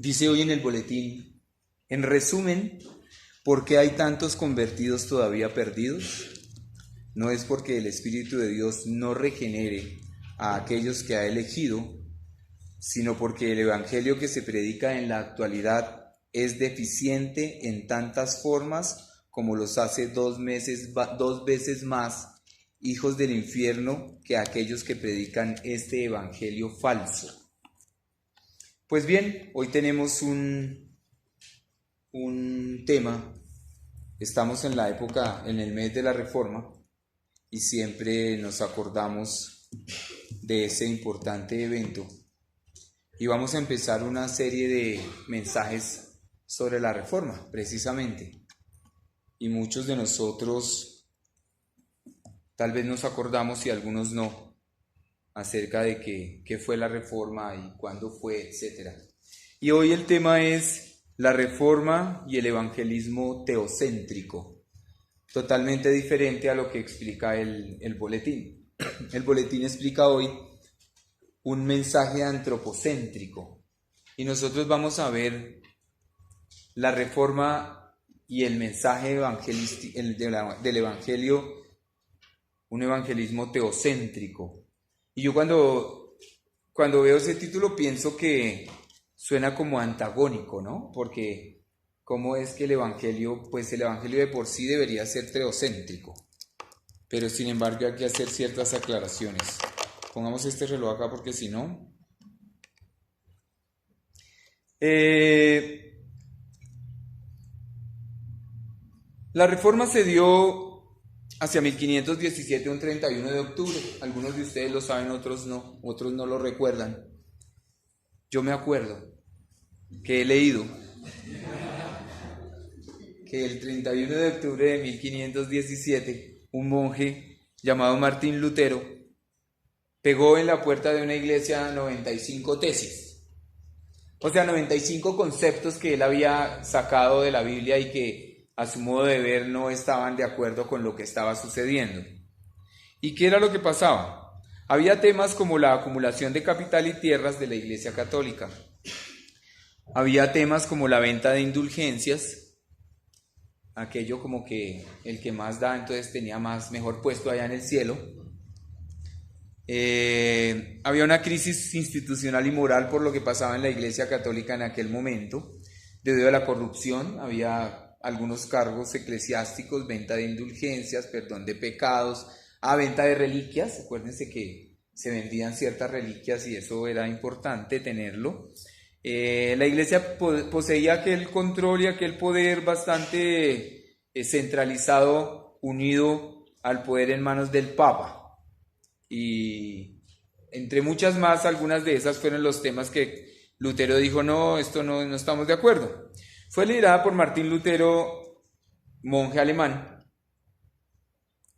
Dice hoy en el boletín, en resumen, ¿por qué hay tantos convertidos todavía perdidos? No es porque el Espíritu de Dios no regenere a aquellos que ha elegido, sino porque el Evangelio que se predica en la actualidad es deficiente en tantas formas como los hace dos veces más hijos del infierno que aquellos que predican este Evangelio falso. Pues bien, hoy tenemos un tema. Estamos en la época, en el mes de la Reforma, y siempre nos acordamos de ese importante evento. Y vamos a empezar una serie de mensajes sobre la Reforma, precisamente. Y muchos de nosotros tal vez nos acordamos y algunos no, acerca de qué fue la Reforma y cuándo fue, etc. Y hoy el tema es la Reforma y el evangelismo teocéntrico, totalmente diferente a lo que explica el boletín. El boletín explica hoy un mensaje antropocéntrico y nosotros vamos a ver la Reforma y el mensaje del Evangelio, un evangelismo teocéntrico. Y yo cuando veo ese título pienso que suena como antagónico, ¿no? Porque ¿cómo es que el Evangelio, pues el Evangelio de por sí debería ser teocéntrico? Pero sin embargo hay que hacer ciertas aclaraciones. Pongamos este reloj acá porque si no... La Reforma se dio hacia 1517, un 31 de octubre. Algunos de ustedes lo saben, otros no lo recuerdan. Yo me acuerdo que he leído que el 31 de octubre de 1517, un monje llamado Martín Lutero pegó en la puerta de una iglesia 95 tesis. O sea, 95 conceptos que él había sacado de la Biblia y que a su modo de ver no estaban de acuerdo con lo que estaba sucediendo. ¿Y qué era lo que pasaba? Había temas como la acumulación de capital y tierras de la Iglesia Católica. Había temas como la venta de indulgencias, aquello como que el que más da entonces tenía mejor puesto allá en el cielo. Había una crisis institucional y moral por lo que pasaba en la Iglesia Católica en aquel momento, debido a la corrupción. Había algunos cargos eclesiásticos, venta de indulgencias, perdón de pecados, venta de reliquias. Acuérdense que se vendían ciertas reliquias y eso era importante tenerlo. La iglesia poseía aquel control y aquel poder bastante centralizado, unido al poder en manos del Papa. Y entre muchas más, algunas de esas fueron los temas que Lutero dijo, no, esto no estamos de acuerdo. Fue liderada por Martín Lutero, monje alemán,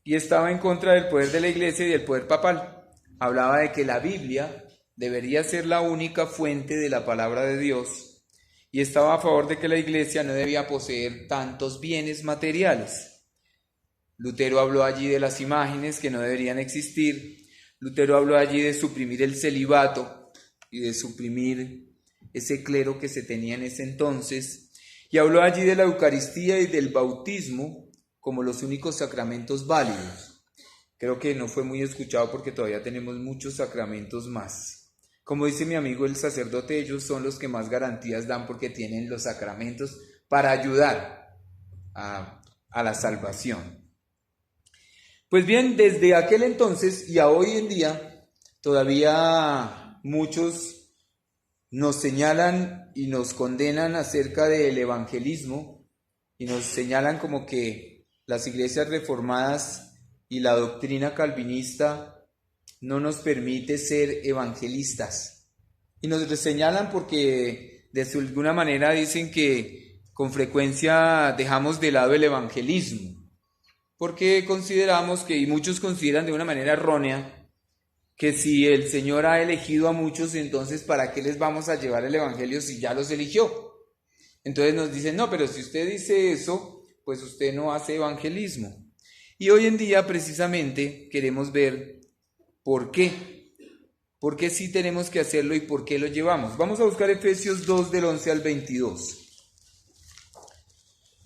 y estaba en contra del poder de la iglesia y del poder papal. Hablaba de que la Biblia debería ser la única fuente de la palabra de Dios y estaba a favor de que la iglesia no debía poseer tantos bienes materiales. Lutero habló allí de las imágenes que no deberían existir. Lutero habló allí de suprimir el celibato y de suprimir ese clero que se tenía en ese entonces. Y habló allí de la Eucaristía y del bautismo como los únicos sacramentos válidos. Creo que no fue muy escuchado porque todavía tenemos muchos sacramentos más. Como dice mi amigo el sacerdote, ellos son los que más garantías dan porque tienen los sacramentos para ayudar a la salvación. Pues bien, desde aquel entonces y a hoy en día, todavía muchos nos señalan y nos condenan acerca del evangelismo y nos señalan como que las iglesias reformadas y la doctrina calvinista no nos permite ser evangelistas. Y nos señalan porque de alguna manera dicen que con frecuencia dejamos de lado el evangelismo, porque consideramos que, y muchos consideran de una manera errónea, que si el Señor ha elegido a muchos, entonces ¿para qué les vamos a llevar el evangelio si ya los eligió? Entonces nos dicen, no, pero si usted dice eso, pues usted no hace evangelismo. Y hoy en día precisamente queremos ver por qué ¿Por qué sí tenemos que hacerlo y por qué lo llevamos? Vamos a buscar Efesios 2 del 11 al 22.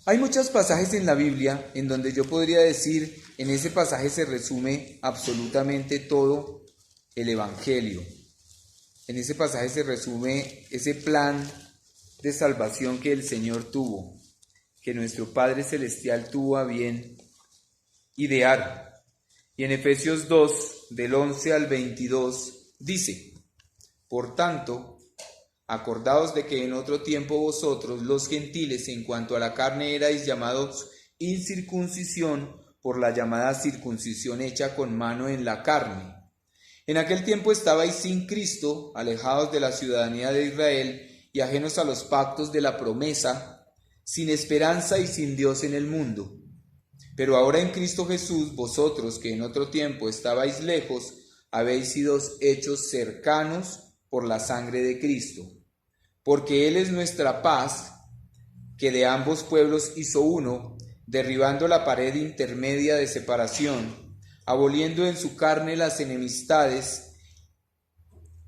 Hay muchos pasajes en la Biblia en donde yo podría decir, en ese pasaje se resume absolutamente todo el Evangelio. En ese pasaje se resume ese plan de salvación que el Señor tuvo, que nuestro Padre Celestial tuvo a bien idear. Y en Efesios 2, del 11 al 22, dice: por tanto, acordaos de que en otro tiempo vosotros, los gentiles, en cuanto a la carne erais llamados incircuncisión por la llamada circuncisión hecha con mano en la carne. En aquel tiempo estabais sin Cristo, alejados de la ciudadanía de Israel y ajenos a los pactos de la promesa, sin esperanza y sin Dios en el mundo. Pero ahora en Cristo Jesús, vosotros que en otro tiempo estabais lejos, habéis sido hechos cercanos por la sangre de Cristo. Porque Él es nuestra paz, que de ambos pueblos hizo uno, derribando la pared intermedia de separación, aboliendo en su carne las enemistades,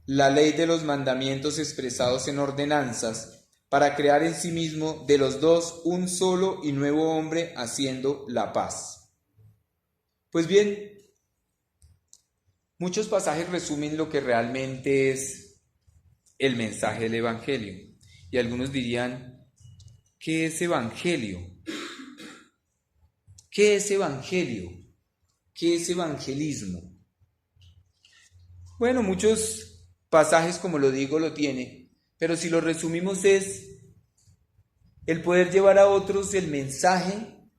la ley de los mandamientos expresados en ordenanzas, para crear en sí mismo de los dos un solo y nuevo hombre, haciendo la paz. Pues bien, muchos pasajes resumen lo que realmente es el mensaje del Evangelio. Y algunos dirían, ¿qué es Evangelio? ¿Qué es Evangelio? ¿Qué es evangelismo? Bueno, muchos pasajes, como lo digo, lo tiene, pero si lo resumimos es el poder llevar a otros el mensaje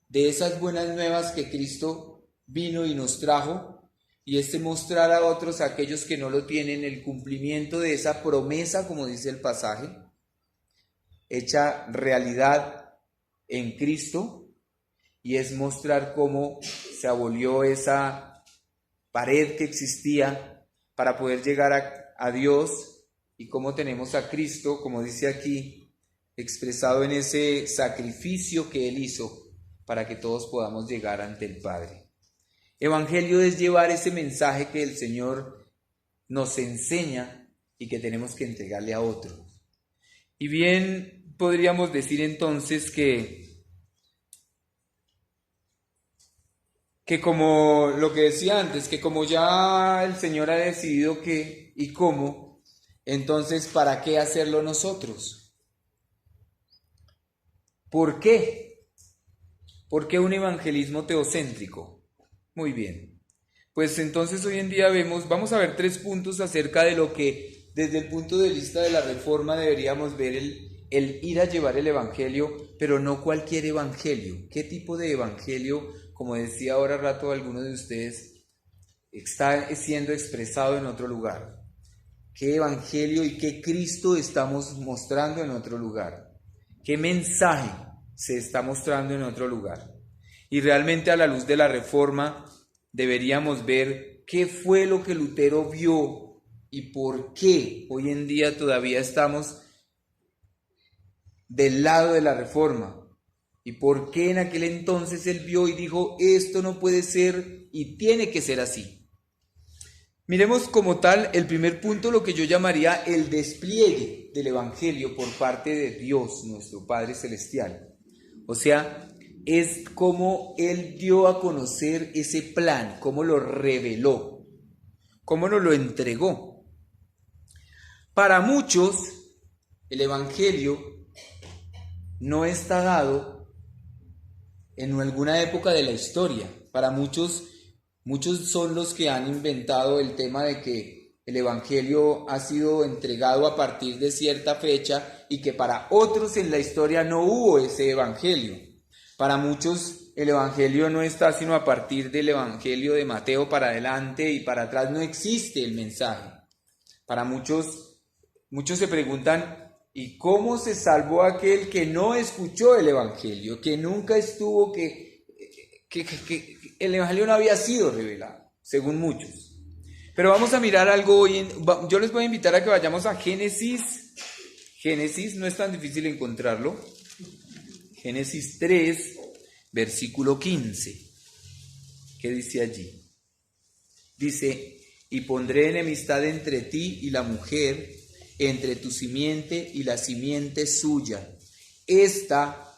de esas buenas nuevas que Cristo vino y nos trajo, y mostrar a otros, a aquellos que no lo tienen, el cumplimiento de esa promesa, como dice el pasaje, hecha realidad en Cristo, y es mostrar cómo se abolió esa pared que existía para poder llegar a Dios, y cómo tenemos a Cristo, como dice aquí, expresado en ese sacrificio que Él hizo para que todos podamos llegar ante el Padre. Evangelio es llevar ese mensaje que el Señor nos enseña y que tenemos que entregarle a otros. Y bien, podríamos decir entonces que como lo que decía antes, que como ya el Señor ha decidido qué y cómo, entonces ¿para qué hacerlo nosotros? ¿Por qué? ¿Por qué un evangelismo teocéntrico? Muy bien, pues entonces hoy en día vamos a ver 3 puntos acerca de lo que desde el punto de vista de la Reforma deberíamos ver el ir a llevar el Evangelio, pero no cualquier Evangelio. ¿Qué tipo de Evangelio, como decía ahora rato alguno de ustedes, está siendo expresado en otro lugar? ¿Qué Evangelio y qué Cristo estamos mostrando en otro lugar? ¿Qué mensaje se está mostrando en otro lugar? Y realmente a la luz de la Reforma deberíamos ver qué fue lo que Lutero vio y por qué hoy en día todavía estamos del lado de la Reforma. Y por qué en aquel entonces él vio y dijo, esto no puede ser y tiene que ser así. Miremos como tal el primer punto, lo que yo llamaría el despliegue del Evangelio por parte de Dios, nuestro Padre Celestial. O sea, es como Él dio a conocer ese plan, cómo lo reveló, cómo nos lo entregó. Para muchos, el Evangelio no está dado en alguna época de la historia. Para muchos son los que han inventado el tema de que el Evangelio ha sido entregado a partir de cierta fecha y que para otros en la historia no hubo ese Evangelio. Para muchos el Evangelio no está sino a partir del Evangelio de Mateo para adelante y para atrás no existe el mensaje. Para muchos se preguntan, ¿y cómo se salvó aquel que no escuchó el Evangelio, que nunca estuvo, que el Evangelio no había sido revelado, según muchos? Pero vamos a mirar algo hoy. Yo les voy a invitar a que vayamos a Génesis. Génesis, no es tan difícil encontrarlo. Génesis 3, versículo 15. ¿Qué dice allí? Dice, y pondré enemistad entre ti y la mujer, entre tu simiente y la simiente suya. Esta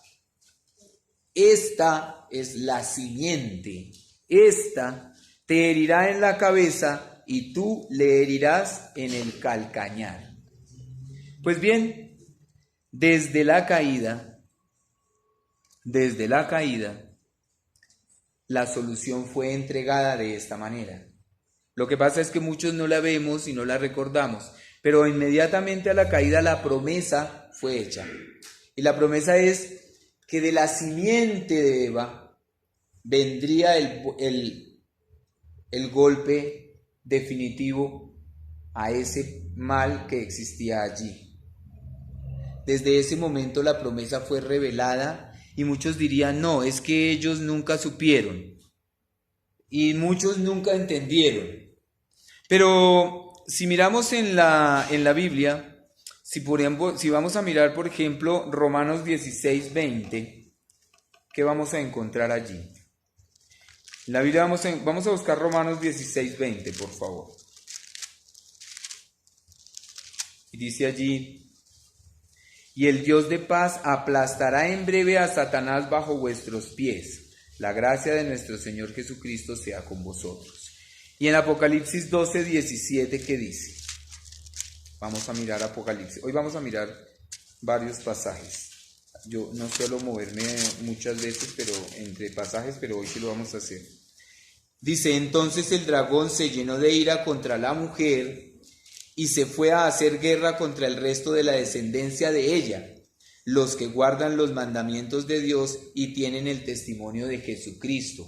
es la simiente. Esta te herirá en la cabeza y tú le herirás en el calcañar. Pues bien, desde la caída, la solución fue entregada de esta manera. Lo que pasa es que muchos no la vemos y no la recordamos, pero inmediatamente a la caída la promesa fue hecha. Y la promesa es que de la simiente de Eva vendría el golpe definitivo a ese mal que existía allí. Desde ese momento la promesa fue revelada y muchos dirían, no, es que ellos nunca supieron y muchos nunca entendieron. Pero si miramos en la Biblia, si vamos a mirar, por ejemplo, Romanos 16:20, ¿qué vamos a encontrar allí? En la Biblia vamos a buscar Romanos 16:20, por favor. Y dice allí, y el Dios de paz aplastará en breve a Satanás bajo vuestros pies. La gracia de nuestro Señor Jesucristo sea con vosotros. Y en Apocalipsis 12:17, ¿qué dice? Vamos a mirar Apocalipsis. Hoy vamos a mirar varios pasajes. Yo no suelo moverme muchas veces entre pasajes, pero hoy sí lo vamos a hacer. Dice, entonces el dragón se llenó de ira contra la mujer y se fue a hacer guerra contra el resto de la descendencia de ella, los que guardan los mandamientos de Dios y tienen el testimonio de Jesucristo.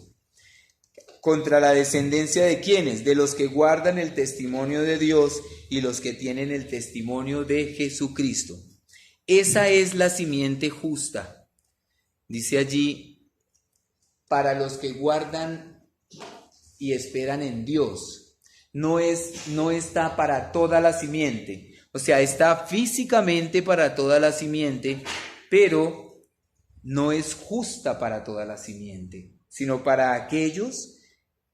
¿Contra la descendencia de quiénes? De los que guardan el testimonio de Dios y los que tienen el testimonio de Jesucristo. Esa es la simiente justa. Dice allí, para los que guardan y esperan en Dios. No está para toda la simiente. O sea, está físicamente para toda la simiente, pero no es justa para toda la simiente, sino para aquellos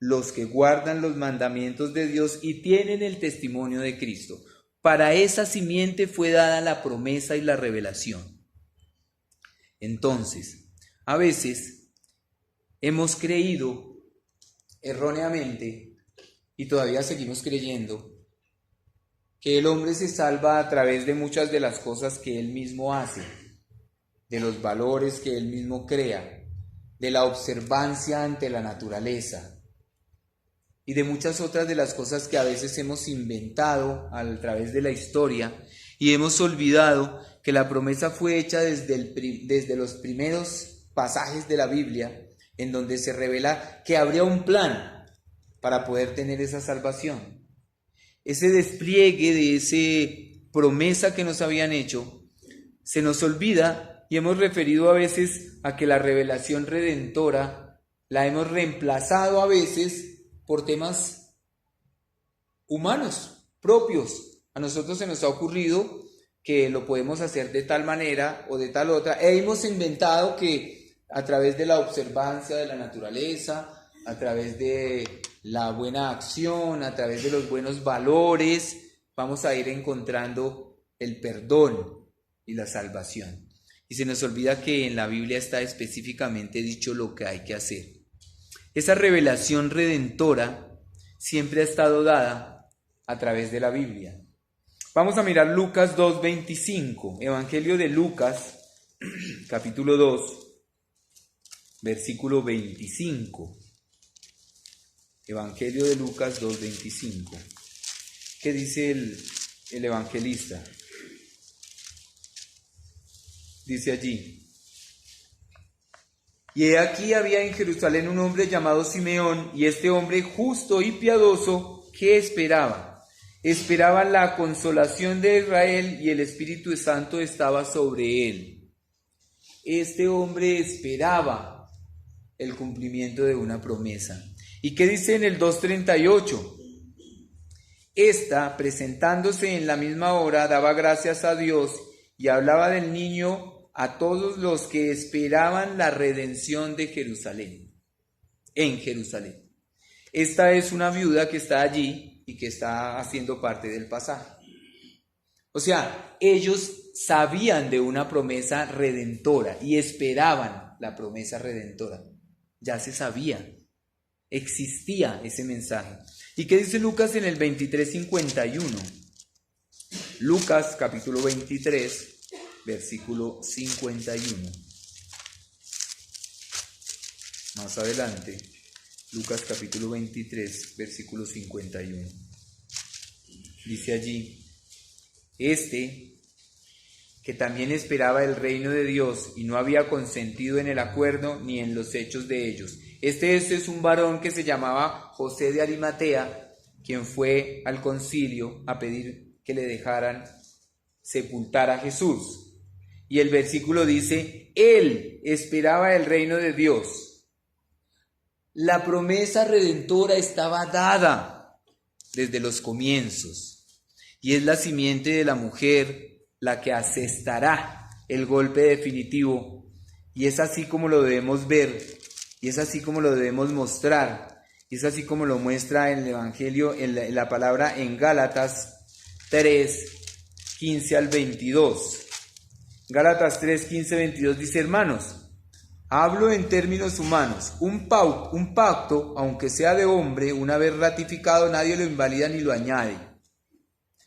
los que guardan los mandamientos de Dios y tienen el testimonio de Cristo. Para esa simiente fue dada la promesa y la revelación. Entonces, a veces hemos creído erróneamente, y todavía seguimos creyendo, que el hombre se salva a través de muchas de las cosas que él mismo hace, de los valores que él mismo crea, de la observancia ante la naturaleza, y de muchas otras de las cosas que a veces hemos inventado a través de la historia y hemos olvidado que la promesa fue hecha desde los primeros pasajes de la Biblia, en donde se revela que habría un plan para poder tener esa salvación. Ese despliegue de esa promesa que nos habían hecho se nos olvida y hemos referido a veces a que la revelación redentora la hemos reemplazado a veces por temas humanos, propios. A nosotros se nos ha ocurrido que lo podemos hacer de tal manera o de tal otra. Hemos inventado que a través de la observancia de la naturaleza, a través de la buena acción, a través de los buenos valores, vamos a ir encontrando el perdón y la salvación. Y se nos olvida que en la Biblia está específicamente dicho lo que hay que hacer. Esa revelación redentora siempre ha estado dada a través de la Biblia. Vamos a mirar Lucas 2:25, Evangelio de Lucas, capítulo 2, versículo 25. Evangelio de Lucas 2:25. ¿Qué dice el evangelista? Dice allí, y he aquí había en Jerusalén un hombre llamado Simeón, y este hombre justo y piadoso, ¿qué esperaba? Esperaba la consolación de Israel, y el Espíritu Santo estaba sobre él. Este hombre esperaba el cumplimiento de una promesa. ¿Y qué dice en el 2:38? Esta, presentándose en la misma hora, daba gracias a Dios y hablaba del niño a todos los que esperaban la redención de Jerusalén, en Jerusalén. Esta es una viuda que está allí y que está haciendo parte del pasaje. O sea, ellos sabían de una promesa redentora y esperaban la promesa redentora. Ya se sabía, existía ese mensaje. ¿Y qué dice Lucas en el 23:51? Lucas capítulo 23, versículo 51. Más adelante, Lucas capítulo 23, versículo 51. Dice allí: que también esperaba el reino de Dios y no había consentido en el acuerdo ni en los hechos de ellos. Este es un varón que se llamaba José de Arimatea, quien fue al concilio a pedir que le dejaran sepultar a Jesús. Y el versículo dice: él esperaba el reino de Dios. La promesa redentora estaba dada desde los comienzos, y es la simiente de la mujer la que asestará el golpe definitivo, y es así como lo debemos ver, y es así como lo debemos mostrar, y es así como lo muestra en el Evangelio, en la palabra en Gálatas 3, 15 al 22. Gálatas 3, 15, 22 dice: hermanos, hablo en términos humanos, un pacto, aunque sea de hombre, una vez ratificado, nadie lo invalida ni lo añade.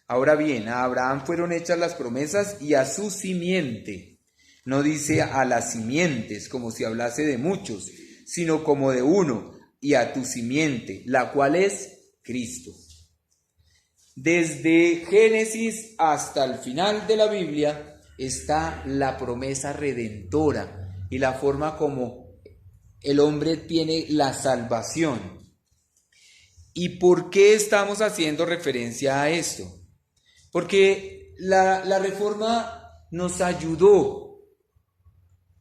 Ahora bien, a Abraham fueron hechas las promesas y a su simiente. No dice a las simientes como si hablase de muchos, sino como de uno, y a tu simiente, la cual es Cristo. Desde Génesis hasta el final de la Biblia está la promesa redentora y la forma como el hombre tiene la salvación. ¿Y por qué estamos haciendo referencia a esto? Porque la Reforma nos ayudó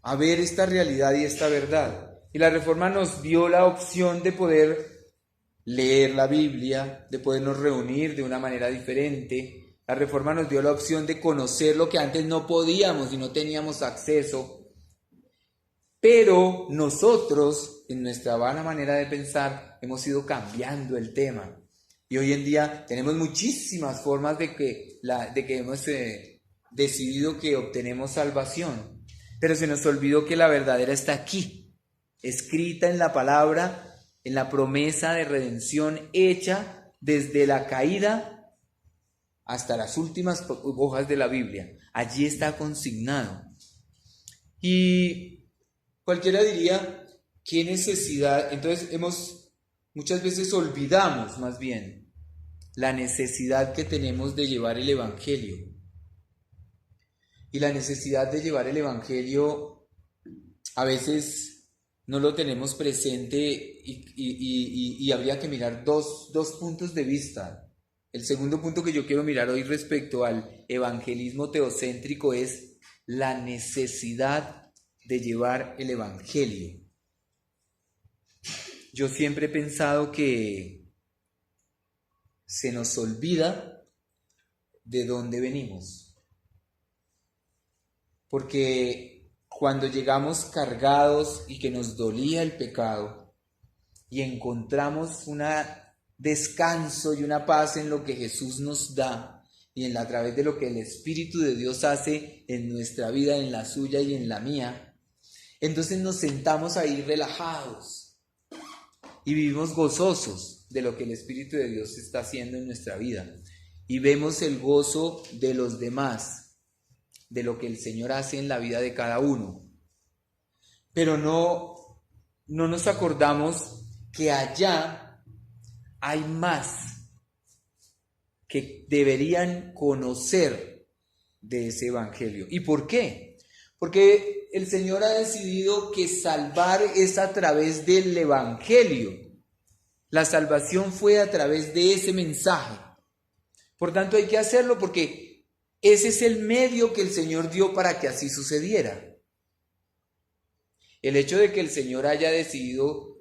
a ver esta realidad y esta verdad. Y la Reforma nos dio la opción de poder leer la Biblia, de podernos reunir de una manera diferente. La Reforma nos dio la opción de conocer lo que antes no podíamos y no teníamos acceso. Pero nosotros, en nuestra vana manera de pensar, hemos ido cambiando el tema. Y hoy en día tenemos muchísimas formas de que hemos decidido que obtenemos salvación. Pero se nos olvidó que la verdadera está aquí, escrita en la palabra, en la promesa de redención hecha desde la caída hasta las últimas hojas de la Biblia. Allí está consignado. Y cualquiera diría, ¿qué necesidad? Entonces muchas veces olvidamos más bien la necesidad que tenemos de llevar el Evangelio. Y la necesidad de llevar el Evangelio a veces no lo tenemos presente y habría que mirar dos puntos de vista. El segundo punto que yo quiero mirar hoy respecto al evangelismo teocéntrico es la necesidad de llevar el Evangelio. Yo siempre he pensado que se nos olvida de dónde venimos. Porque cuando llegamos cargados y que nos dolía el pecado y encontramos un descanso y una paz en lo que Jesús nos da y a través de lo que el Espíritu de Dios hace en nuestra vida, en la suya y en la mía, entonces nos sentamos ahí relajados y vivimos gozosos de lo que el Espíritu de Dios está haciendo en nuestra vida y vemos el gozo de los demás, de lo que el Señor hace en la vida de cada uno. Pero no nos acordamos que allá hay más que deberían conocer de ese Evangelio. ¿Y por qué? Porque el Señor ha decidido que salvar es a través del Evangelio. La salvación fue a través de ese mensaje. Por tanto, hay que hacerlo porque ese es el medio que el Señor dio para que así sucediera. El hecho de que el Señor haya decidido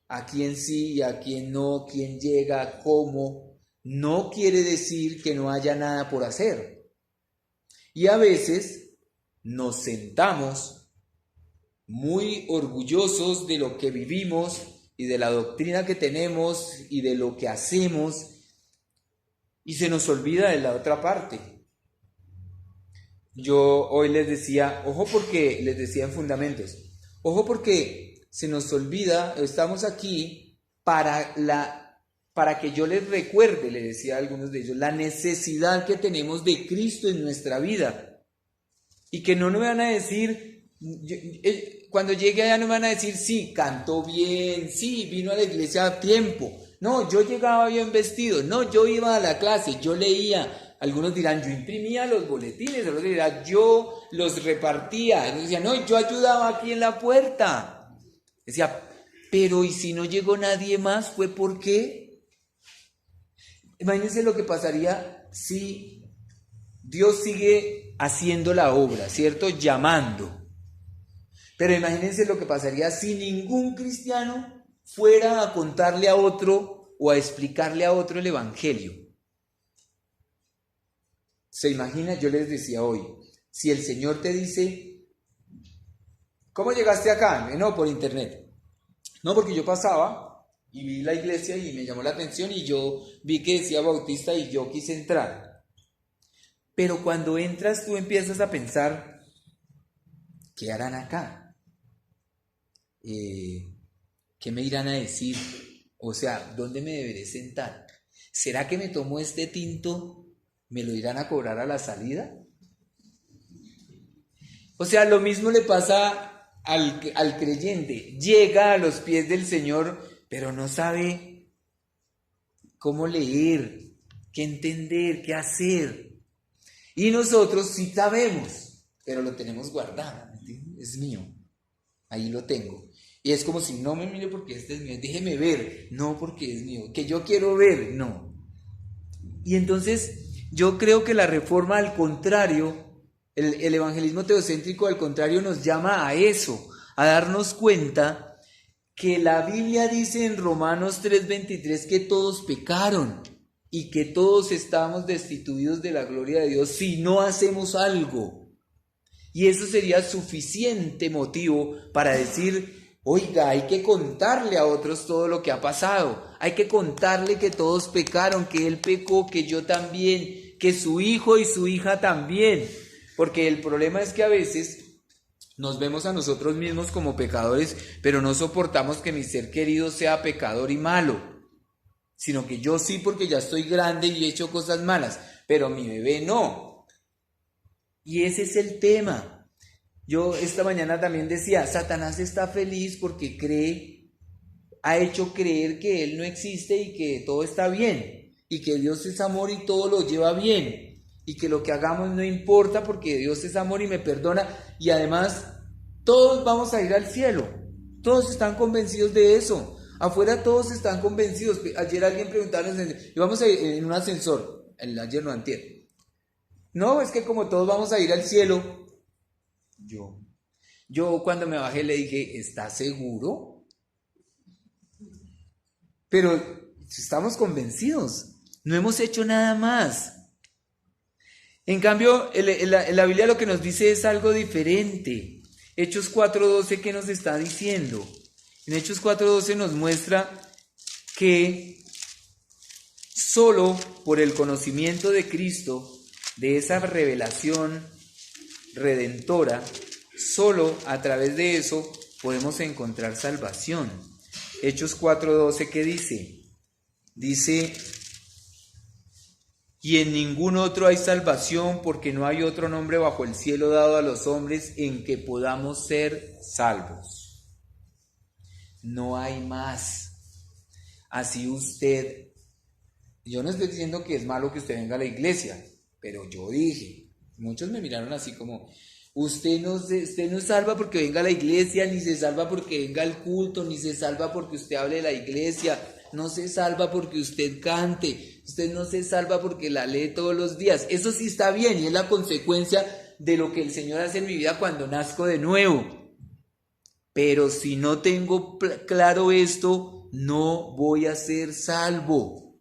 a quién sí y a quién no, quién llega, cómo, no quiere decir que no haya nada por hacer. Y a veces nos sentamos muy orgullosos de lo que vivimos y de la doctrina que tenemos y de lo que hacemos, y se nos olvida de la otra parte. Yo hoy les decía, ojo porque, les decía en Fundamentos, ojo porque se nos olvida, estamos aquí para que yo les recuerde, le decía a algunos de ellos, la necesidad que tenemos de Cristo en nuestra vida. Y que no me van a decir, cuando llegue allá no me van a decir, sí, cantó bien, sí, vino a la iglesia a tiempo. No, yo llegaba bien vestido, no, yo iba a la clase, yo leía. Algunos dirán, yo imprimía los boletines, otros dirán, yo los repartía. Decían, no, yo ayudaba aquí en la puerta. Decía, pero ¿y si no llegó nadie más? ¿Fue por qué? Imagínense lo que pasaría si Dios sigue haciendo la obra, ¿cierto? Llamando. Pero imagínense lo que pasaría si ningún cristiano fuera a contarle a otro o a explicarle a otro el evangelio. ¿Se imagina? Yo les decía hoy, si el Señor te dice, ¿cómo llegaste acá? No, por internet. No, porque yo pasaba y vi la iglesia y me llamó la atención y yo vi que decía Bautista y yo quise entrar. Pero cuando entras tú empiezas a pensar, ¿qué harán acá? ¿Qué me irán a decir? O sea, ¿dónde me deberé sentar? ¿Será que me tomo este tinto? ¿Me lo irán a cobrar a la salida? O sea, lo mismo le pasa al creyente. Llega a los pies del Señor, pero no sabe cómo leer, qué entender, qué hacer. Y nosotros sí sabemos, pero lo tenemos guardado. Es mío, ahí lo tengo. Y es como si no me mire porque este es mío, déjeme ver, no porque es mío, que yo quiero ver, no. Y entonces yo creo que la reforma, al contrario, el evangelismo teocéntrico, al contrario, nos llama a eso, a darnos cuenta que la Biblia dice en Romanos 3:23 que todos pecaron y que todos estamos destituidos de la gloria de Dios si no hacemos algo. Y eso sería suficiente motivo para decir, oiga, hay que contarle a otros todo lo que ha pasado. Hay que contarle que todos pecaron, que él pecó, que yo también, que su hijo y su hija también. Porque el problema es que a veces nos vemos a nosotros mismos como pecadores, pero no soportamos que mi ser querido sea pecador y malo. Sino que yo sí, porque ya estoy grande y he hecho cosas malas, pero mi bebé no. Y ese es el tema. Yo esta mañana también decía, Satanás está feliz porque ha hecho creer que él no existe y que todo está bien, y que Dios es amor y todo lo lleva bien, y que lo que hagamos no importa porque Dios es amor y me perdona, y además todos vamos a ir al cielo. Todos están convencidos de eso. Afuera todos están convencidos. Ayer alguien preguntaba, íbamos a ir en un ascensor, ayer no, antier. No, es que como todos vamos a ir al cielo, yo cuando me bajé le dije, ¿estás seguro? Pero estamos convencidos, no hemos hecho nada más. En cambio, en la Biblia lo que nos dice es algo diferente. Hechos 4:12, ¿qué nos está diciendo? En Hechos 4:12 nos muestra que solo por el conocimiento de Cristo, de esa revelación redentora, solo a través de eso podemos encontrar salvación. Hechos 4:12, ¿qué dice? Dice, y en ningún otro hay salvación, porque no hay otro nombre bajo el cielo dado a los hombres en que podamos ser salvos. No hay más. Así usted, yo no estoy diciendo que es malo que usted venga a la iglesia, pero yo dije, muchos me miraron así como, usted no salva porque venga a la iglesia, ni se salva porque venga al culto, ni se salva porque usted hable de la iglesia, no se salva porque usted cante, usted no se salva porque la lee todos los días. Eso sí está bien y es la consecuencia de lo que el Señor hace en mi vida cuando nazco de nuevo. Pero si no tengo claro esto, no voy a ser salvo.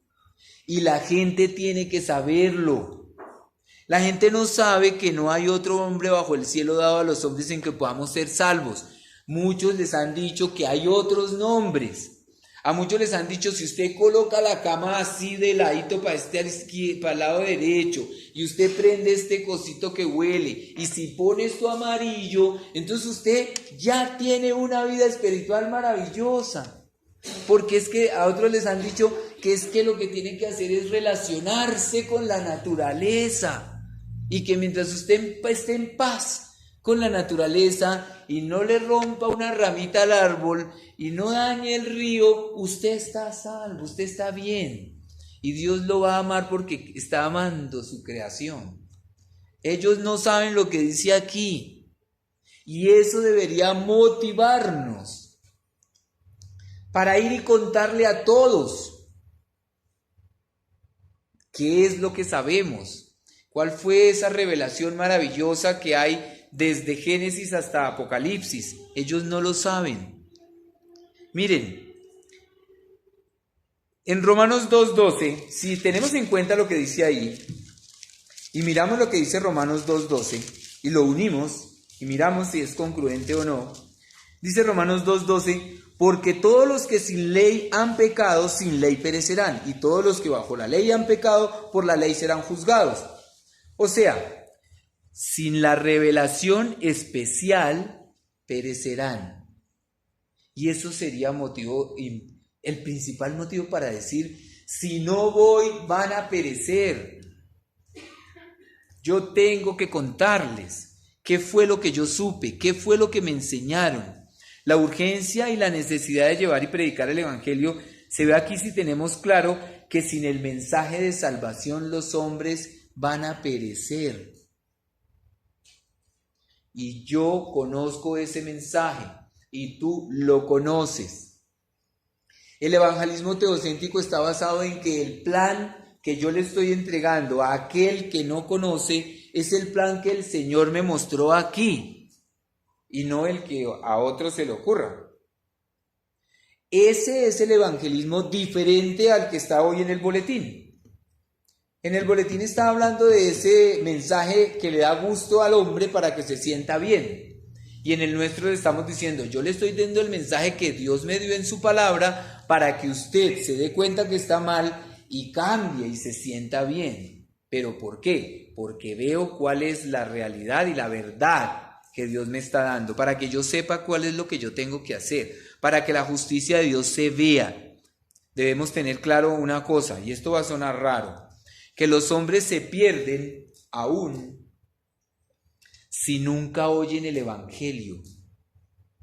Y la gente tiene que saberlo. La gente no sabe que no hay otro hombre bajo el cielo dado a los hombres en que podamos ser salvos. Muchos les han dicho que hay otros nombres. A muchos les han dicho, si usted coloca la cama así de ladito para para el lado derecho, y usted prende este cosito que huele, y si pone esto amarillo, entonces usted ya tiene una vida espiritual maravillosa. Porque es que a otros les han dicho que es que lo que tiene que hacer es relacionarse con la naturaleza, y que mientras usted esté en paz con la naturaleza y no le rompa una ramita al árbol y no dañe el río, usted está a salvo, usted está bien. Y Dios lo va a amar porque está amando su creación. Ellos no saben lo que dice aquí. Y eso debería motivarnos para ir y contarle a todos qué es lo que sabemos. ¿Cuál fue esa revelación maravillosa que hay desde Génesis hasta Apocalipsis? Ellos no lo saben. Miren, en Romanos 2:12, si tenemos en cuenta lo que dice ahí, y miramos lo que dice Romanos 2:12, y lo unimos, y miramos si es congruente o no, dice Romanos 2:12, porque todos los que sin ley han pecado, sin ley perecerán, y todos los que bajo la ley han pecado, por la ley serán juzgados. O sea, sin la revelación especial, perecerán. Y eso sería el principal motivo para decir, si no voy, van a perecer. Yo tengo que contarles qué fue lo que yo supe, qué fue lo que me enseñaron. La urgencia y la necesidad de llevar y predicar el Evangelio se ve aquí si tenemos claro que sin el mensaje de salvación los hombres van a perecer. Y yo conozco ese mensaje y tú lo conoces. El evangelismo teocéntrico está basado en que el plan que yo le estoy entregando a aquel que no conoce es el plan que el Señor me mostró aquí y no el que a otros se le ocurra. Ese es el evangelismo diferente al que está hoy en el boletín. En el boletín está hablando de ese mensaje que le da gusto al hombre para que se sienta bien. Y en el nuestro le estamos diciendo, yo le estoy dando el mensaje que Dios me dio en su palabra para que usted se dé cuenta que está mal y cambie y se sienta bien. ¿Pero por qué? Porque veo cuál es la realidad y la verdad que Dios me está dando, para que yo sepa cuál es lo que yo tengo que hacer, para que la justicia de Dios se vea. Debemos tener claro una cosa, y esto va a sonar raro, que los hombres se pierden aún si nunca oyen el Evangelio,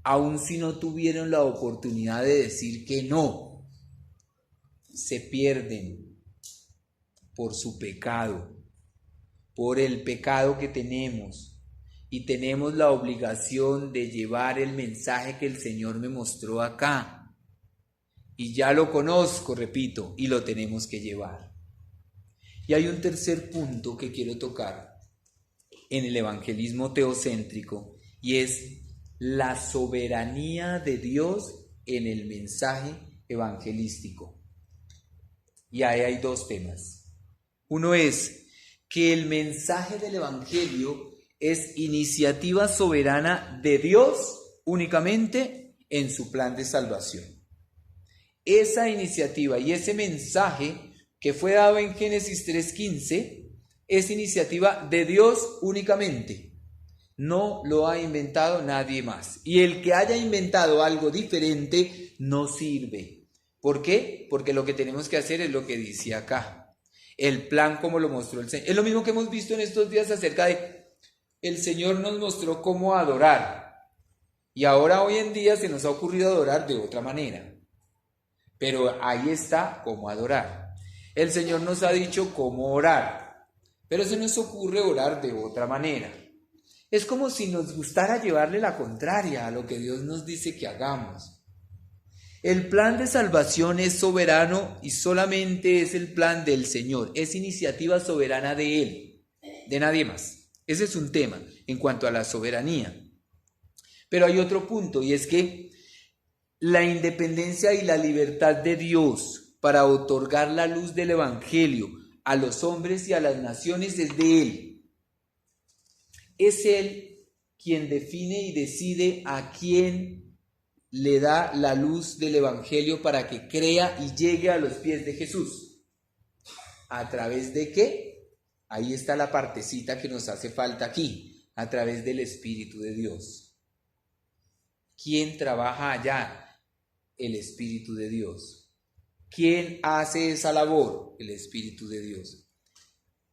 aún si no tuvieron la oportunidad de decir que no, se pierden por su pecado, por el pecado que tenemos, y tenemos la obligación de llevar el mensaje que el Señor me mostró acá, y ya lo conozco, repito, y lo tenemos que llevar. Y hay un tercer punto que quiero tocar en el evangelismo teocéntrico, y es la soberanía de Dios en el mensaje evangelístico. Y ahí hay dos temas. Uno es que el mensaje del evangelio es iniciativa soberana de Dios únicamente en su plan de salvación. Esa iniciativa y ese mensaje que fue dado en Génesis 3:15, es iniciativa de Dios únicamente. No lo ha inventado nadie más. Y el que haya inventado algo diferente no sirve. ¿Por qué? Porque lo que tenemos que hacer es lo que dice acá. El plan como lo mostró el Señor. Es lo mismo que hemos visto en estos días acerca de el Señor nos mostró cómo adorar. Y ahora hoy en día se nos ha ocurrido adorar de otra manera. Pero ahí está cómo adorar. El Señor nos ha dicho cómo orar, pero se nos ocurre orar de otra manera. Es como si nos gustara llevarle la contraria a lo que Dios nos dice que hagamos. El plan de salvación es soberano y solamente es el plan del Señor. Es iniciativa soberana de Él, de nadie más. Ese es un tema en cuanto a la soberanía. Pero hay otro punto, y es que la independencia y la libertad de Dios para otorgar la luz del Evangelio a los hombres y a las naciones es de Él. Es Él quien define y decide a quién le da la luz del Evangelio para que crea y llegue a los pies de Jesús. ¿A través de qué? Ahí está la partecita que nos hace falta aquí. A través del Espíritu de Dios. ¿Quién trabaja allá? El Espíritu de Dios. ¿Quién hace esa labor? El Espíritu de Dios.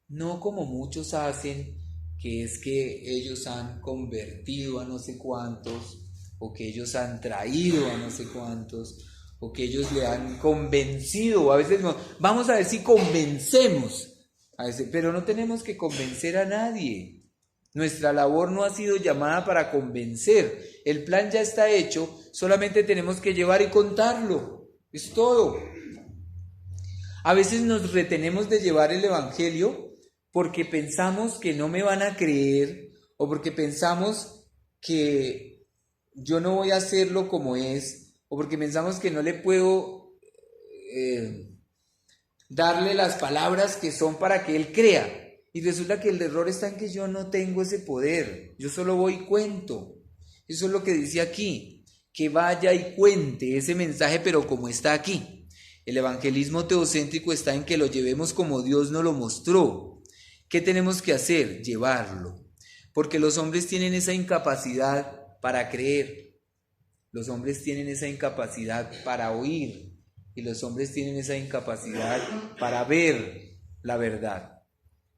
No como muchos hacen, que es que ellos han convertido a no sé cuántos, o que ellos han traído a no sé cuántos, o que ellos le han convencido. A veces no, vamos a ver si convencemos, pero no tenemos que convencer a nadie. Nuestra labor no ha sido llamada para convencer. El plan ya está hecho, solamente tenemos que llevar y contarlo. Es todo. A veces nos retenemos de llevar el Evangelio porque pensamos que no me van a creer, o porque pensamos que yo no voy a hacerlo como es, o porque pensamos que no le puedo darle las palabras que son para que él crea. Y resulta que el error está en que yo no tengo ese poder, yo solo voy y cuento. Eso es lo que dice aquí, que vaya y cuente ese mensaje, pero como está aquí. El evangelismo teocéntrico está en que lo llevemos como Dios nos lo mostró. ¿Qué tenemos que hacer? Llevarlo. Porque los hombres tienen esa incapacidad para creer, los hombres tienen esa incapacidad para oír, y los hombres tienen esa incapacidad para ver la verdad.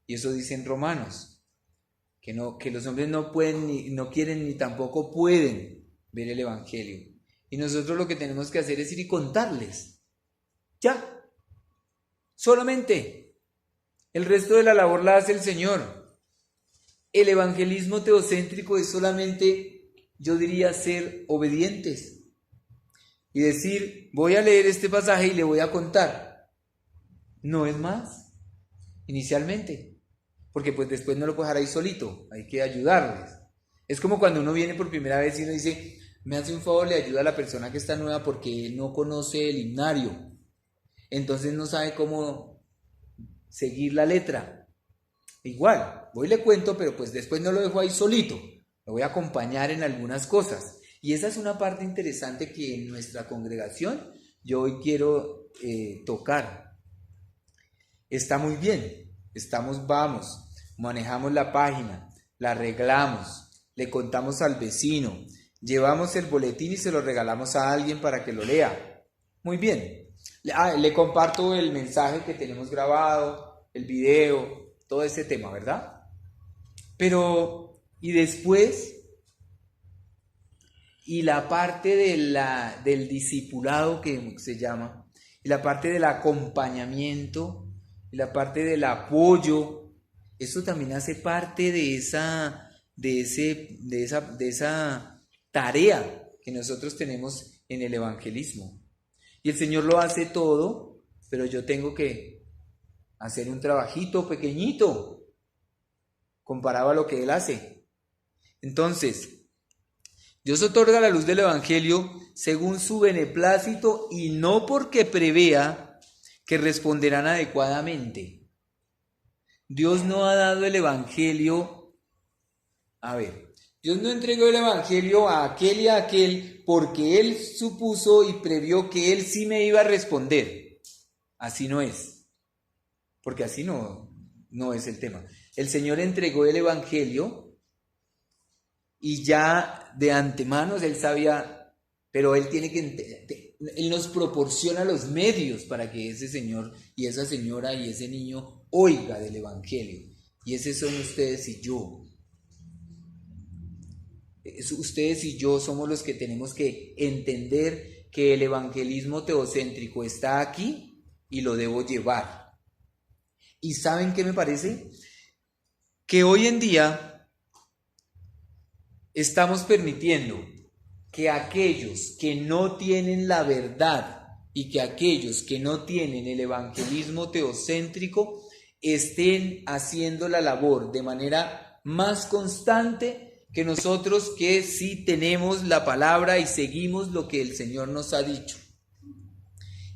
Y eso dice en Romanos, que los hombres no pueden, no quieren, ni tampoco pueden ver el Evangelio. Y nosotros lo que tenemos que hacer es ir y contarles. Ya, solamente. El resto de la labor la hace el Señor. El evangelismo teocéntrico es solamente, yo diría, ser obedientes. Y decir, voy a leer este pasaje y le voy a contar. No es más, inicialmente. Porque pues después no lo puedo dejar ahí solito, hay que ayudarles. Es como cuando uno viene por primera vez y uno dice, me hace un favor, le ayuda a la persona que está nueva porque no conoce el himnario. Entonces no sabe cómo seguir la letra. Igual, voy y le cuento, pero pues después no lo dejo ahí solito. Lo voy a acompañar en algunas cosas. Y esa es una parte interesante que en nuestra congregación yo hoy quiero tocar. Está muy bien. Vamos, manejamos la página, la arreglamos, le contamos al vecino, llevamos el boletín y se lo regalamos a alguien para que lo lea. Muy bien. Le comparto el mensaje que tenemos grabado, el video, todo ese tema, ¿verdad? Pero, y después, y la parte del discipulado que se llama, y la parte del acompañamiento, y la parte del apoyo, eso también hace parte de esa tarea que nosotros tenemos en el evangelismo. Y el Señor lo hace todo, pero yo tengo que hacer un trabajito pequeñito comparado a lo que Él hace. Entonces, Dios otorga la luz del evangelio según su beneplácito y no porque prevea que responderán adecuadamente. Dios no ha dado el evangelio, Dios no entregó el evangelio a aquel y a aquel porque Él supuso y previó que Él sí me iba a responder. Así no es, porque así no es el tema. El Señor entregó el evangelio y ya de antemano Él sabía, pero Él tiene que Él nos proporciona los medios para que ese señor y esa señora y ese niño oiga del evangelio. Y esos son ustedes y yo. Ustedes y yo somos los que tenemos que entender que el evangelismo teocéntrico está aquí y lo debo llevar. ¿Y saben qué me parece? Que hoy en día estamos permitiendo que aquellos que no tienen la verdad y que aquellos que no tienen el evangelismo teocéntrico estén haciendo la labor de manera más constante que nosotros que sí tenemos la palabra y seguimos lo que el Señor nos ha dicho.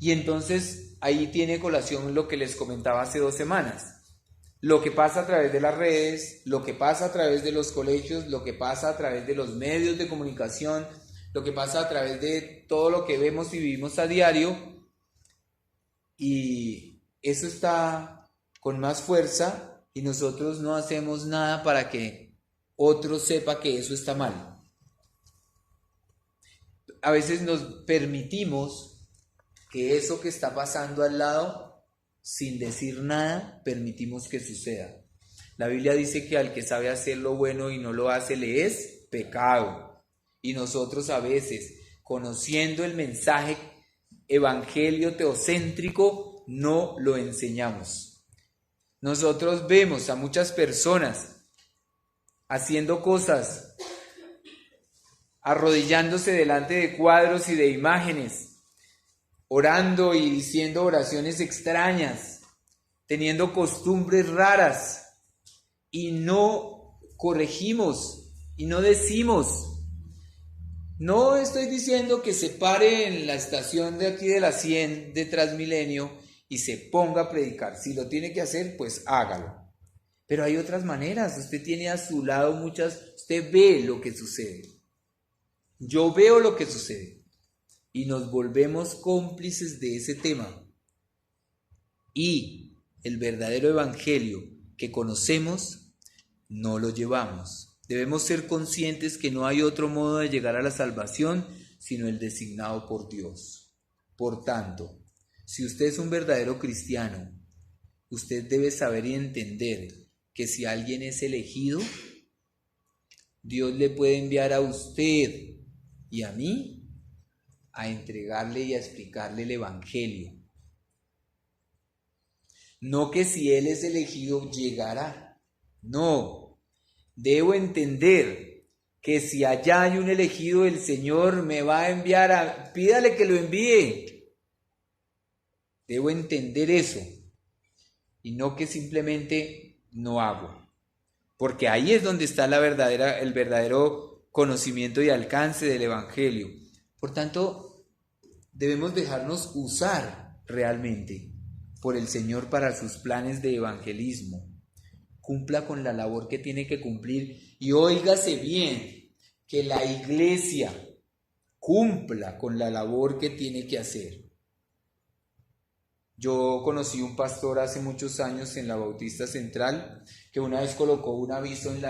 Y entonces ahí tiene colación lo que les comentaba hace 2 semanas. Lo que pasa a través de las redes, lo que pasa a través de los colegios, lo que pasa a través de los medios de comunicación, lo que pasa a través de todo lo que vemos y vivimos a diario, y eso está con más fuerza y nosotros no hacemos nada para que otro sepa que eso está mal. A veces nos permitimos que eso que está pasando al lado, sin decir nada, permitimos que suceda. La Biblia dice que al que sabe hacer lo bueno y no lo hace le es pecado. Y nosotros a veces, conociendo el mensaje evangelio teocéntrico, no lo enseñamos. Nosotros vemos a muchas personas haciendo cosas, arrodillándose delante de cuadros y de imágenes, orando y diciendo oraciones extrañas, teniendo costumbres raras, y no corregimos y no decimos. No estoy diciendo que se pare en la estación de aquí de la 100 de Transmilenio y se ponga a predicar. Si lo tiene que hacer, pues hágalo. Pero hay otras maneras. Usted tiene a su lado usted ve lo que sucede. Yo veo lo que sucede. Y nos volvemos cómplices de ese tema. Y el verdadero evangelio que conocemos, no lo llevamos. Debemos ser conscientes que no hay otro modo de llegar a la salvación sino el designado por Dios. Por tanto, si usted es un verdadero cristiano, usted debe saber y entender que si alguien es elegido, Dios le puede enviar a usted y a mí a entregarle y a explicarle el evangelio. No que si él es elegido llegará. No, debo entender que si allá hay un elegido, el Señor me va a enviar pídale que lo envíe. Debo entender eso y no que simplemente no hago, porque ahí es donde está el verdadero conocimiento y alcance del evangelio. Por tanto, debemos dejarnos usar realmente por el Señor para sus planes de evangelismo. Cumpla con la labor que tiene que cumplir y óigase bien, que la iglesia cumpla con la labor que tiene que hacer. Yo conocí un pastor hace muchos años en la Bautista Central que una vez colocó un aviso en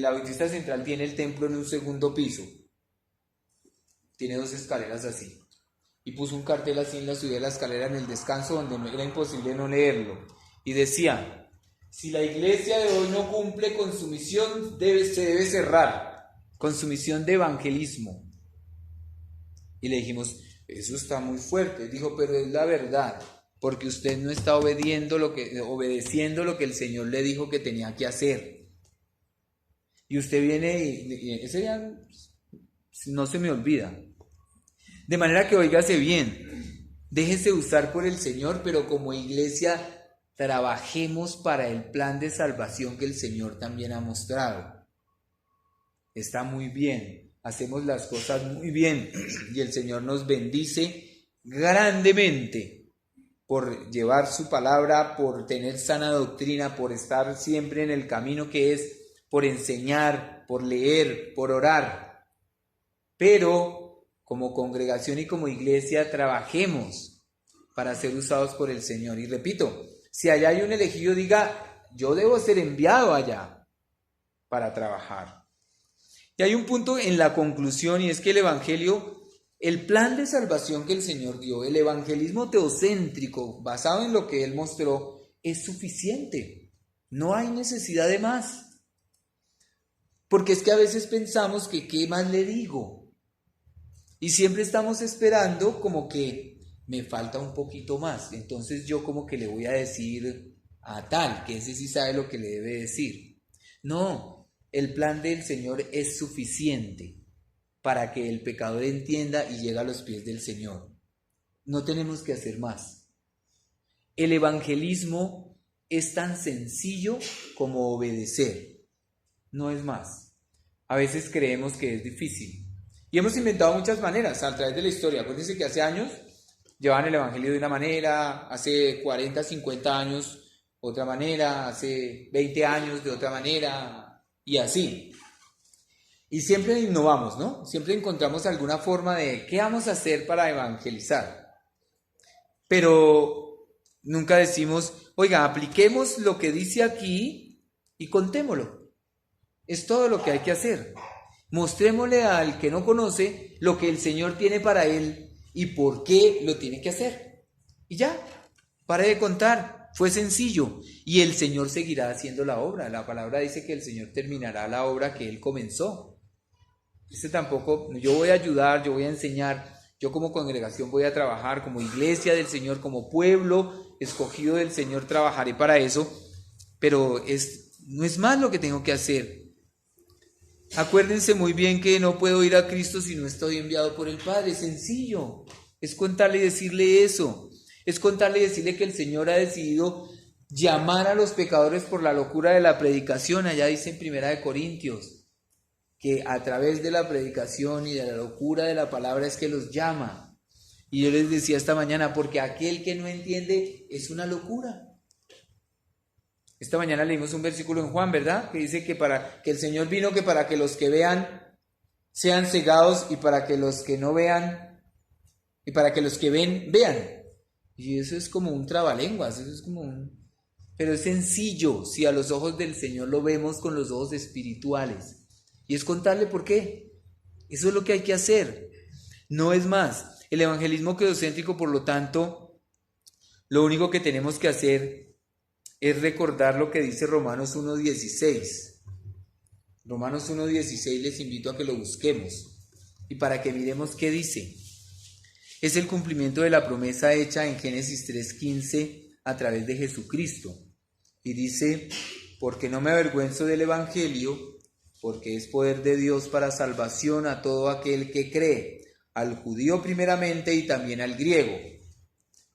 la Bautista Central tiene el templo en un segundo piso, tiene 2 escaleras así, y puso un cartel así en la subida de la escalera en el descanso donde no era imposible no leerlo, y decía: si la iglesia de hoy no cumple con su misión, se debe cerrar, con su misión de evangelismo. Y le dijimos: eso está muy fuerte. Dijo: pero es la verdad, porque usted no está obedeciendo lo que el Señor le dijo que tenía que hacer. Y usted viene y ese día no se me olvida. De manera que óigase bien, déjese usar por el Señor, pero como iglesia trabajemos para el plan de salvación que el Señor también ha mostrado. Está muy bien, hacemos las cosas muy bien y el Señor nos bendice grandemente por llevar su palabra, por tener sana doctrina, por estar siempre en el camino que es, por enseñar, por leer, por orar. Pero como congregación y como iglesia trabajemos para ser usados por el Señor. Y repito, si allá hay un elegido, diga: yo debo ser enviado allá para trabajar. Y hay un punto en la conclusión, y es que el evangelio, el plan de salvación que el Señor dio, el evangelismo teocéntrico, basado en lo que Él mostró, es suficiente. No hay necesidad de más. Porque es que a veces pensamos que ¿qué más le digo? Y siempre estamos esperando como que me falta un poquito más, entonces yo como que le voy a decir a tal, que ese sí sabe lo que le debe decir. No, el plan del Señor es suficiente para que el pecador entienda y llegue a los pies del Señor. No tenemos que hacer más. El evangelismo es tan sencillo como obedecer, no es más. A veces creemos que es difícil y hemos inventado muchas maneras a través de la historia. Acuérdense que hace años llevaban el evangelio de una manera, hace 40, 50 años otra manera, hace 20 años de otra manera, y así. Y siempre innovamos, ¿no? Siempre encontramos alguna forma de qué vamos a hacer para evangelizar. Pero nunca decimos, oiga, apliquemos lo que dice aquí y contémoslo. Es todo lo que hay que hacer. Mostrémosle al que no conoce lo que el Señor tiene para él y por qué lo tiene que hacer. Y ya, pare de contar. Fue sencillo y el Señor seguirá haciendo la obra. La palabra dice que el Señor terminará la obra que Él comenzó. Tampoco, yo voy a ayudar, yo voy a enseñar, yo como congregación voy a trabajar, como iglesia del Señor, como pueblo escogido del Señor, trabajaré para eso, pero no es más lo que tengo que hacer. Acuérdense muy bien que no puedo ir a Cristo si no estoy enviado por el Padre. Es sencillo, es contarle y decirle eso, es contarle y decirle que el Señor ha decidido llamar a los pecadores por la locura de la predicación. Allá dice en 1 Corintios que a través de la predicación y de la locura de la palabra es que los llama. Y yo les decía esta mañana, porque aquel que no entiende es una locura. Esta mañana leímos un versículo en Juan, ¿verdad? Que dice que el Señor vino que para que los que vean sean cegados y para que los que no vean y para que los que ven, vean. Y eso es como un trabalenguas, eso es como pero es sencillo si a los ojos del Señor lo vemos con los ojos espirituales. Y es contarle por qué. Eso es lo que hay que hacer. No es más. El evangelismo quedocéntrico, por lo tanto, lo único que tenemos que hacer es recordar lo que dice Romanos 1:16. Romanos 1:16 les invito a que lo busquemos y para que miremos qué dice. Es el cumplimiento de la promesa hecha en Génesis 3:15 a través de Jesucristo. Y dice, porque no me avergüenzo del evangelio, porque es poder de Dios para salvación a todo aquel que cree, al judío primeramente y también al griego.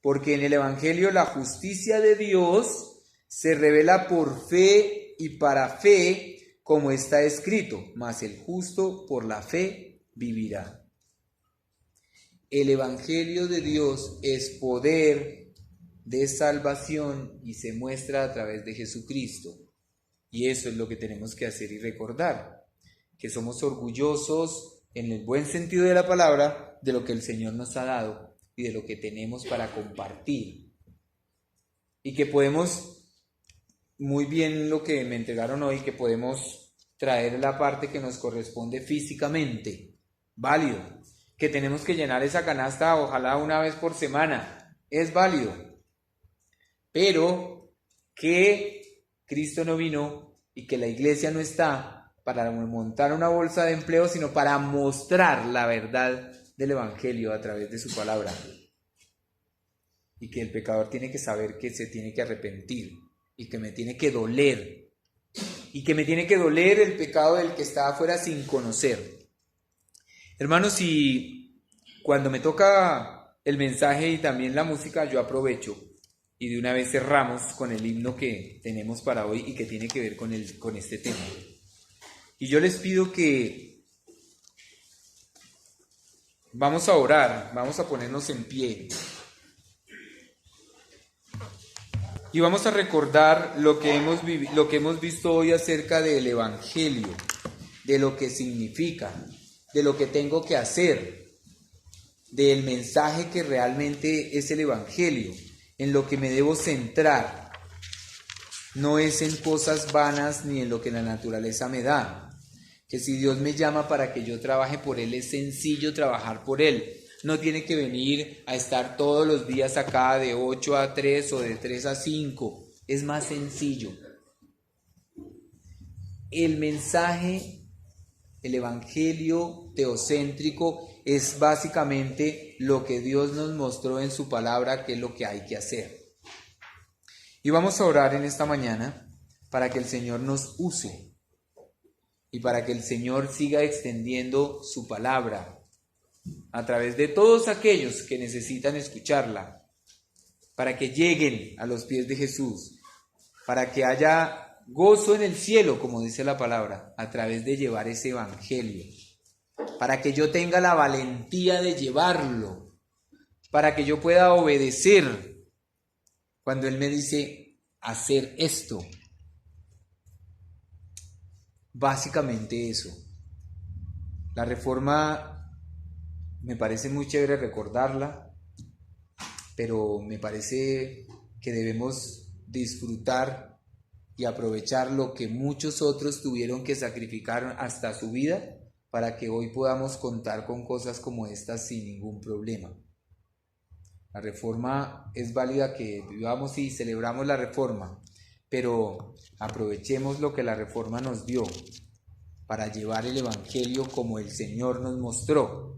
Porque en el evangelio la justicia de Dios se revela por fe y para fe, como está escrito, mas el justo por la fe vivirá. El evangelio de Dios es poder de salvación y se muestra a través de Jesucristo. Y eso es lo que tenemos que hacer y recordar, que somos orgullosos en el buen sentido de la palabra de lo que el Señor nos ha dado y de lo que tenemos para compartir. Y que podemos, muy bien lo que me entregaron hoy, que podemos traer la parte que nos corresponde físicamente, válido. Que tenemos que llenar esa canasta ojalá una vez por semana, es válido. Pero que Cristo no vino y que la iglesia no está para montar una bolsa de empleo, sino para mostrar la verdad del evangelio a través de su palabra. Y que el pecador tiene que saber que se tiene que arrepentir y que me tiene que doler. Y que me tiene que doler el pecado del que está afuera sin conocer. Hermanos, y cuando me toca el mensaje y también la música, yo aprovecho. Y de una vez cerramos con el himno que tenemos para hoy y que tiene que ver con este tema. Y yo les pido que vamos a orar, vamos a ponernos en pie. Y vamos a recordar lo que hemos visto hoy acerca del Evangelio, de lo que significa, de lo que tengo que hacer, del mensaje que realmente es el Evangelio. En lo que me debo centrar, no es en cosas vanas ni en lo que la naturaleza me da. Que si Dios me llama para que yo trabaje por Él, es sencillo trabajar por Él. No tiene que venir a estar todos los días acá de 8 a 3 o de 3 a 5. Es más sencillo. El mensaje, el evangelio teocéntrico es básicamente lo que Dios nos mostró en su palabra, que es lo que hay que hacer. Y vamos a orar en esta mañana para que el Señor nos use y para que el Señor siga extendiendo su palabra a través de todos aquellos que necesitan escucharla, para que lleguen a los pies de Jesús, para que haya gozo en el cielo, como dice la palabra, a través de llevar ese evangelio, para que yo tenga la valentía de llevarlo, para que yo pueda obedecer cuando Él me dice hacer esto. Básicamente eso. La Reforma me parece muy chévere recordarla, pero me parece que debemos disfrutar y aprovechar lo que muchos otros tuvieron que sacrificar hasta su vida para que hoy podamos contar con cosas como estas sin ningún problema. La Reforma es válida que vivamos y celebramos la Reforma, pero aprovechemos lo que la Reforma nos dio para llevar el Evangelio como el Señor nos mostró,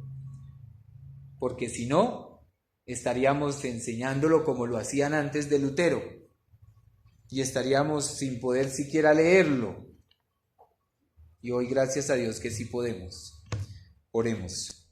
porque si no, estaríamos enseñándolo como lo hacían antes de Lutero y estaríamos sin poder siquiera leerlo. Y hoy, gracias a Dios que sí podemos. Oremos.